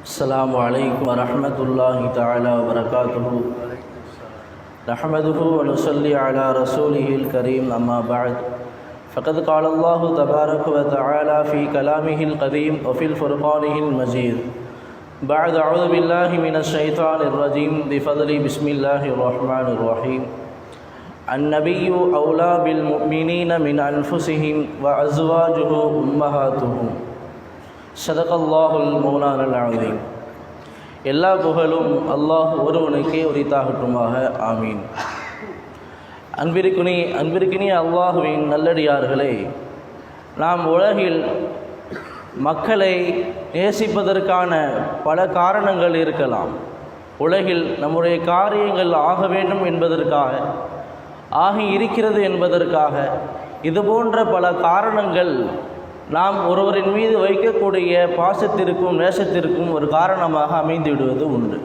السلام عليكم ورحمة الله تعالى وبركاته. نحمده ونصلي على رسوله الكريم، أما بعد، فقد قال الله تبارك وتعالى في كلامه القديم وفي الفرقانه المجيد بعد أعوذ بالله من الشيطان الرجيم بفضل بسم الله الرحمن الرحيم. النبي أولى بالمؤمنين من أنفسهم وأزواجه أمهاتهم. صدق الله المولانا العظيم. எல்லா புகழும் அல்லாஹ் ஒருவனுக்கே உரித்தாகட்டுமாக. ஆமீன். அன்பிற்கினிய அல்லாஹுவின் நல்லடியார்களே, நாம் உலகில் மக்களை நேசிப்பதற்கான பல காரணங்கள் இருக்கலாம். உலகில் நம்முடைய காரியங்கள் ஆக வேண்டும் என்பதற்காக, ஆகி இருக்கிறது என்பதற்காக, இதுபோன்ற பல காரணங்கள் நாம் ஒருவரின் மீது வைக்கக்கூடிய பாசத்திற்கும் நேசத்திற்கும் ஒரு காரணமாக அமைந்து விடுவது உண்டு.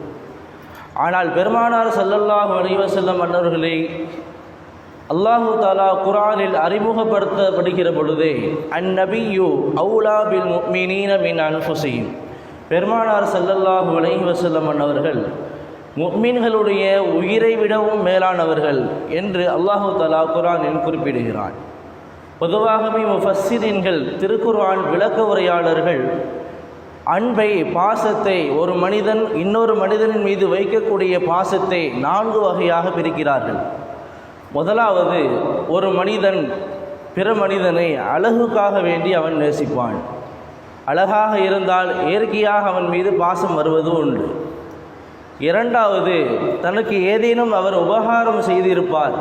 ஆனால் பெருமானார் ஸல்லல்லாஹு அலைஹி வஸல்லம் அன்னவர்களை அல்லாஹு தஆலா குர்ஆனில் அறிமுகப்படுத்தப்படுகிற பொழுதே அந்நபியு அவுலா பில் முஃமினீன மின் அன்ஃபுஸிஹிம், பெருமானார் ஸல்லல்லாஹு அலைஹி வஸல்லம் அன்னவர்கள் முஃமின்களுடைய உயிரை விடவும் மேலானவர்கள் என்று அல்லாஹு தஆலா குர்ஆனில் குறிப்பிடுகிறான். பொதுவாகவே முஃபஸ்ஸிரீன்கள், திருக்குர்ஆன் விளக்க உரையாளர்கள் அன்பை, பாசத்தை, ஒரு மனிதன் இன்னொரு மனிதனின் மீது வைக்கக்கூடிய பாசத்தை 4 வகையாக பிரிக்கிறார்கள். முதலாவது, ஒரு மனிதன் பிற மனிதனை அழகுக்காக வேண்டி அவன் நேசிப்பான். அழகாக இருந்தால் இயற்கையாக அவன் மீது பாசம் வருவது உண்டு. இரண்டாவது, தனக்கு ஏதேனும் அவர் உபகாரம் செய்திருப்பார்,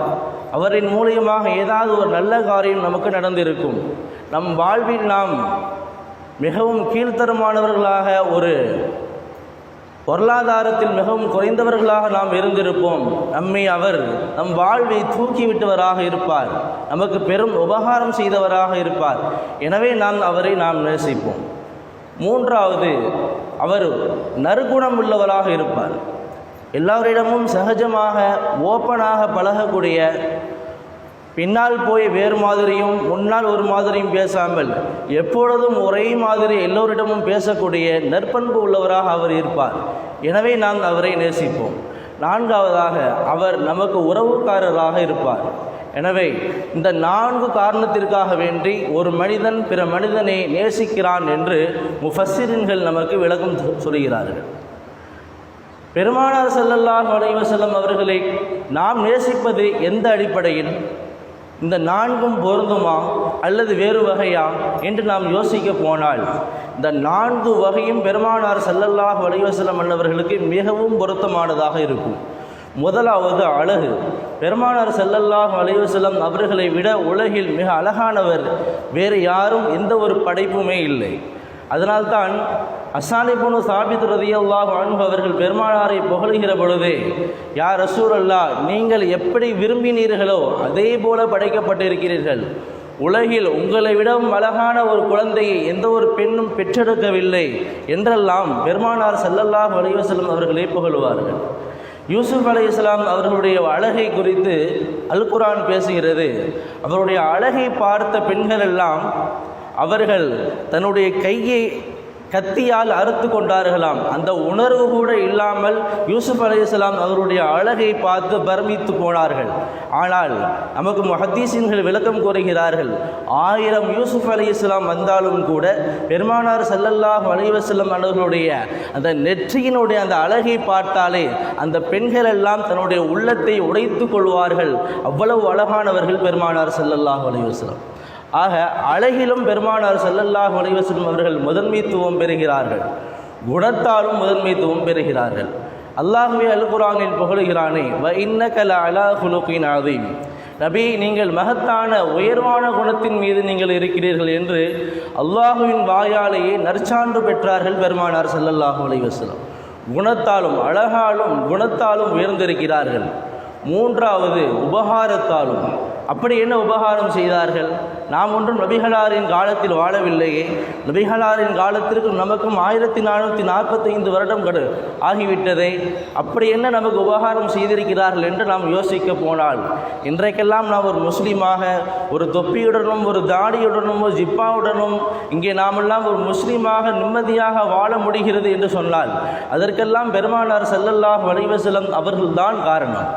அவரின் மூலியமாக ஏதாவது ஒரு நல்ல காரியம் நமக்கு நடந்திருக்கும், நம் வாழ்வில் நாம் மிகவும் கீழ்த்தரமானவர்களாக, ஒரு பொருளாதாரத்தில் மிகவும் குறைந்தவர்களாக நாம் இருந்திருப்போம், நம்மை அவர் நம் வாழ்வை தூக்கிவிட்டவராக இருப்பார், நமக்கு பெரும் உபகாரம் செய்தவராக இருப்பார், எனவே அவரை நாம் நேசிப்போம். மூன்றாவது, அவர் நற்குணம் உள்ளவராக இருப்பார், எல்லோரிடமும் சகஜமாக ஓப்பனாக பழகக்கூடிய, பின்னால் போய் வேறு மாதிரியும் முன்னால் ஒரு மாதிரியும் பேசாமல் எப்பொழுதும் ஒரே மாதிரி எல்லோரிடமும் பேசக்கூடிய நற்பண்பு உள்ளவராக அவர் இருப்பார், எனவே நாம் அவரை நேசிப்போம். நான்காவதாக, அவர் நமக்கு உறவுக்காரராக இருப்பார். எனவே இந்த 4 காரணத்திற்காக வேண்டி ஒரு மனிதன் பிற மனிதனை நேசிக்கிறான் என்று முஃபஸ்ஸிரீன்கள் நமக்கு விளக்கம் சொல்கிறார்கள். பெருமானார் ஸல்லல்லாஹு அலைஹி வஸல்லம் அவர்களை நாம் நேசிப்பது எந்த அடிப்படையில்? இந்த 4ம் பொருந்துமா அல்லது வேறு வகையா என்று நாம் யோசிக்க போனால், இந்த 4 வகையும் பெருமானார் ஸல்லல்லாஹு அலைஹி வஸல்லம் அவர்களுக்கு மிகவும் பொருத்தமானதாக இருக்கும். முதலாவது, அழகு. பெருமானார் ஸல்லல்லாஹு அலைஹி வஸல்லம் அவர்களை விட உலகில் மிக அழகானவர் வேறு யாரும் எந்த ஒரு படைப்புமே இல்லை. அதனால்தான் ஹஸ்ஸான் இப்னு சாபித் ரலியல்லாஹு அன்ஹு அவர்கள் பெருமானாரை புகழ்கிற பொழுதே, யா ரசூலல்லாஹ், நீங்கள் எப்படி விரும்பினீர்களோ அதே போல படைக்கப்பட்டிருக்கிறீர்கள், உலகில் உங்களை விடவும் அழகான ஒரு குழந்தையை எந்த ஒரு பெண்ணும் பெற்றெடுக்கவில்லை என்றெல்லாம் பெருமானார் ஸல்லல்லாஹு அலைஹி வஸல்லம் அவர்களை புகழுவார்கள். யூசுப் அலைஹிஸ்ஸலாம் அவர்களுடைய அழகை குறித்து அல் குர்ஆன் பேசுகிறது. அவருடைய அழகை பார்த்த பெண்கள் எல்லாம் அவர்கள் தன்னுடைய கையை கத்தியால் அறுத்து கொண்டார்களாம். அந்த உணர்வு கூட இல்லாமல் யூசுப் அலைஹிஸ்ஸலாம் அவருடைய அழகை பார்த்து பிரமித்து போனார்கள். ஆனால் நமக்கு முஹத்தீஸீன்கள் விளக்கம் கூறுகிறார்கள், 1000 யூசுப் அலைஹிஸ்ஸலாம் வந்தாலும் கூட பெருமானார் ஸல்லல்லாஹு அலைஹி வஸல்லம் அவர்களுடைய அந்த நெற்றியினுடைய அந்த அழகை பார்த்தாலே அந்த பெண்கள் எல்லாம் தன்னுடைய உள்ளத்தை உடைத்து கொள்வார்கள். அவ்வளவு அழகானவர்கள் பெருமானார் ஸல்லல்லாஹு அலைஹி வஸல்லம். ஆக அழகிலும் பெருமானார் ஸல்லல்லாஹு அலைஹி வஸல்லம் அவர்கள் முதன்மைத்துவம் பெறுகிறார்கள், குணத்தாலும் முதன்மைத்துவம் பெறுகிறார்கள். அல்லாஹ்வே அல் குர்ஆனில் புகழுகிறானே, வ இன்னக லஅலா குலுகின் அதீம், நபி, நீங்கள் மகத்தான உயர்வான குணத்தின் மீது நீங்கள் இருக்கிறீர்கள் என்று அல்லாஹுவின் வாயாலேயே நற்சான்று பெற்றார்கள் பெருமானார் ஸல்லல்லாஹு அலைஹி வஸல்லம். குணத்தாலும், அழகாலும் குணத்தாலும் உயர்ந்திருக்கிறார்கள். மூன்றாவது, உபகாரத்தாலும். அப்படி என்ன உபகாரம் செய்தார்கள்? நாம் ஒன்றும் நபிகளாரின் காலத்தில் வாழவில்லையே, நபிகளாரின் காலத்திற்கு நமக்கும் 1445 வருடம் ஆகிவிட்டதே, அப்படி என்ன நமக்கு உபகாரம் செய்திருக்கிறார்கள் என்று நாம் யோசிக்க போனால், இன்றைக்கெல்லாம் நாம் ஒரு முஸ்லீமாக ஒரு தொப்பியுடனும் ஒரு தாடியுடனும் ஒரு ஜிப்பாவுடனும் இங்கே நாமெல்லாம் ஒரு முஸ்லீமாக நிம்மதியாக வாழ முடிகிறது என்று சொன்னால் அதற்கெல்லாம் பெருமானார் ஸல்லல்லாஹு அலைஹி வஸல்லம் அவர்கள்தான் காரணம்.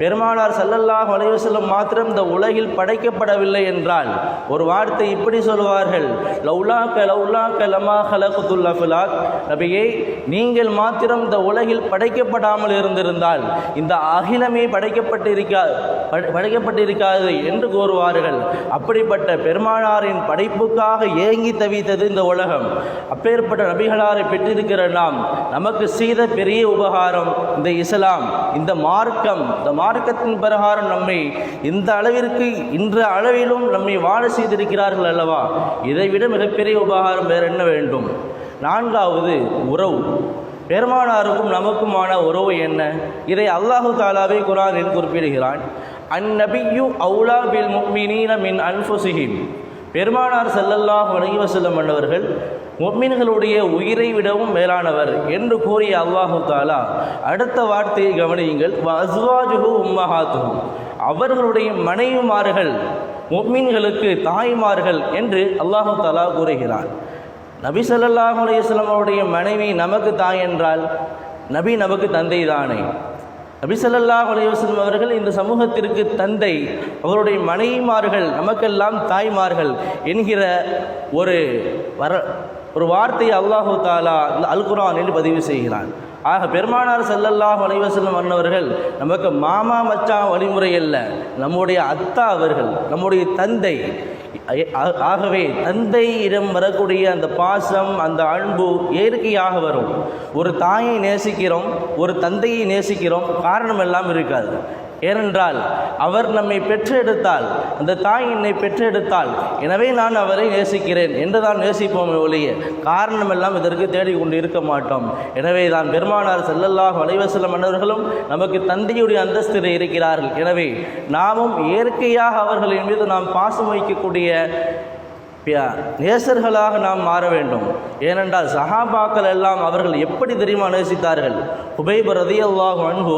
பெருமானார் ஸல்லல்லாஹு அலைஹி வஸல்லம் மாத்திரம் இந்த உலகில் படைக்கப்படவில்லை என்றால் ஒரு வார்த்தை இப்படி சொல்வார்கள், லௌலாக்க லௌலாக்க லமா ஹலகுத்துல் அஃலாக், நபியே நீங்கள் மாத்திரம் இந்த உலகில் படைக்கப்படாமல் இருந்திருந்தால் இந்த அகிலமே படைக்கப்பட்டிருக்காது என்று கூறுவார்கள். அப்படிப்பட்ட பெருமானாரின் படைப்புக்காக ஏங்கி தவித்தது இந்த உலகம். அப்பேற்பட்ட நபிகளாரை பெற்றிருக்கிற நாம் நமக்கு செய்த பெரிய உபகாரம் இந்த இஸ்லாம், இந்த மார்க்கம். இந்த மார்க்கத்தின் பிரகாரம் நம்மை இந்த அளவிற்கு இன்ற அளவிலும் நம்மை வாழ செய்திருக்கிறார்கள் அல்லவா, இதைவிட மிகப்பெரிய உபகாரம் வேறு என்ன வேண்டும்? நான்காவது உறவு. பெருமானாருக்கும் நமக்குமான உறவு என்ன? இதை அல்லாஹு தாலாவே குர்ஆனில் குறிப்பிடுகிறான். அந்நபியு அவுலா பில் முஃமினீன மின் அன்ஃபுஸிஹிம். பெருமானார் ஸல்லல்லாஹு அலைஹி வஸல்லம் அவர்கள் முஃமின்களுடைய உயிரை விடவும் மேலானவர் என்று கூறிய அல்லாஹு தாலா அடுத்த வார்த்தையை கவனியுங்கள், வஅஸ்வாஜுஹு உம்மஹாத்துஹு, அவர்களுடைய மனைவிமார்கள் முஃமின்களுக்கு தாய்மார்கள் என்று அல்லாஹு தாலா கூறுகிறார். நபி ஸல்லல்லாஹு அலைஹி வஸல்லம் அவருடைய மனைவி நமக்கு தாய் என்றால் நபி நமக்கு தந்தை தானே. நபி ஸல்லல்லாஹு அலைஹி வஸல்லம் அவர்கள் இந்த சமூகத்திற்கு தந்தை, அவருடைய மனைவிமார்கள் நமக்கெல்லாம் தாய்மார்கள் என்கிற ஒரு வார்த்தையை அல்லாஹு தாலா அல் குர்ஆனில் பதிவு செய்கிறான். ஆக பெருமானார் ஸல்லல்லாஹு அலைஹி வஸல்லம் அன்னவர்கள் நமக்கு மாமா மச்சான் வழிமுறை அல்ல, நம்முடைய அத்தா அவர்கள், நம்முடைய தந்தை. ஆகவே தந்தையிடம் வரக்கூடிய அந்த பாசம், அந்த அன்பு இயற்கையாக வரும். ஒரு தாயை நேசிக்கிறோம், ஒரு தந்தையை நேசிக்கிறோம், காரணம் எல்லாம் இருக்காது. ஏனென்றால் அவர் நம்மை பெற்றெடுத்தால், அந்த தாய் என்னை பெற்றெடுத்தால், எனவே நான் அவரை நேசிக்கிறேன் என்று தான் நேசிப்போமே ஒழிய காரணமெல்லாம் இதற்கு தேடிக்கொண்டு இருக்க மாட்டோம். எனவே தான் பெருமானார் ஸல்லல்லாஹு அலைஹி வஸல்லம் அன்னவர்களும் நமக்கு தந்தையுடைய அந்தஸ்தில் இருக்கிறார்கள். எனவே நாமும் இயற்கையாக அவர்களின் மீது நாம் பாசம் வைக்கக்கூடிய நேசர்களாக நாம் மாற வேண்டும். ஏனென்றால் சஹாபாக்கள் எல்லாம் அவர்கள் எப்படி தெரியுமா நேசித்தார்கள்? ஹுபைப் ரலியல்லாஹு அன்ஹு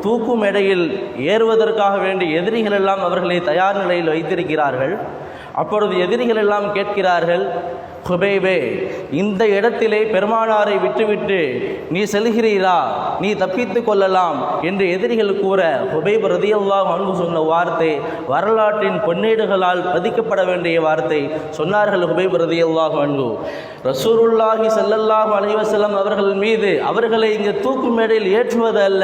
தூக்கும் எடையில் ஏறுவதற்காக வேண்டிய எதிரிகள் எல்லாம் அவர்களை தயார் நிலையில் வைத்திருக்கிறார்கள். அப்பொழுது எதிரிகள் எல்லாம் கேட்கிறார்கள், ஹுபைபே, இந்த இடத்திலே பெருமானாரை விட்டுவிட்டு நீ செல்கிறீரா, நீ தப்பித்து கொள்ளலாம் என்று எதிரிகள் கூற ஹுபைப் ரலியல்லாஹு அன்ஹு சொன்ன வார்த்தை வரலாற்றின் பொன்னேடுகளால் பதிக்கப்பட வேண்டிய வார்த்தை. சொன்னார்கள் ஹுபைப் ரலியல்லாஹு அன்ஹு, ரசூலுல்லாஹி ஸல்லல்லாஹு அலைஹி வஸல்லம் அவர்கள் மீது அவர்களை இங்கு தூக்கு மேடையில் ஏற்றுவது அல்ல,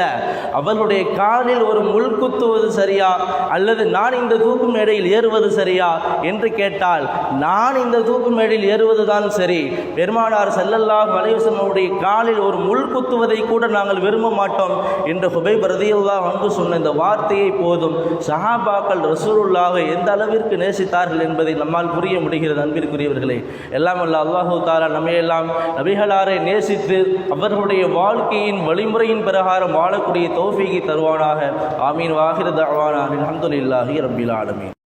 அவர்களுடைய காலில் ஒரு முள் குத்துவது சரியா அல்லது நான் இந்த தூக்கு மேடையில் ஏறுவது சரியா என்று கேட்டால் நான் இந்த தூக்கு மேடையில் ஏறுவதுதான் சரி, பெருமானார் ஸல்லல்லாஹு அலைஹி வஸல்லம் அவருடைய காலில் ஒரு முள் குத்துவதை கூட நாங்கள் விரும்ப மாட்டோம் என்று ஹுபைப் ரலியல்லாஹு அன்ஹு சொன்ன இந்த வார்த்தையை போதும் சஹாபாக்கள் ரசூலுல்லாஹை எந்த அளவிற்கு நேசித்தார்கள் என்பதை நம்மால் புரிய முடிகிறது. அன்பிற்குரியவர்களே, எல்லாம் அல்ல அல்லாஹு தாலா நம்மையெல்லாம் நபிகளாரை நேசித்து அவர்களுடைய வாழ்க்கையின் வழிமுறையின் பிரகாரம் வாழக்கூடிய தௌஃபீகை தருவானாக. ஆமீன். வாஹிரு தஅவானா அல்ஹம்துலில்லாஹி ரப்பில் ஆலமீன்.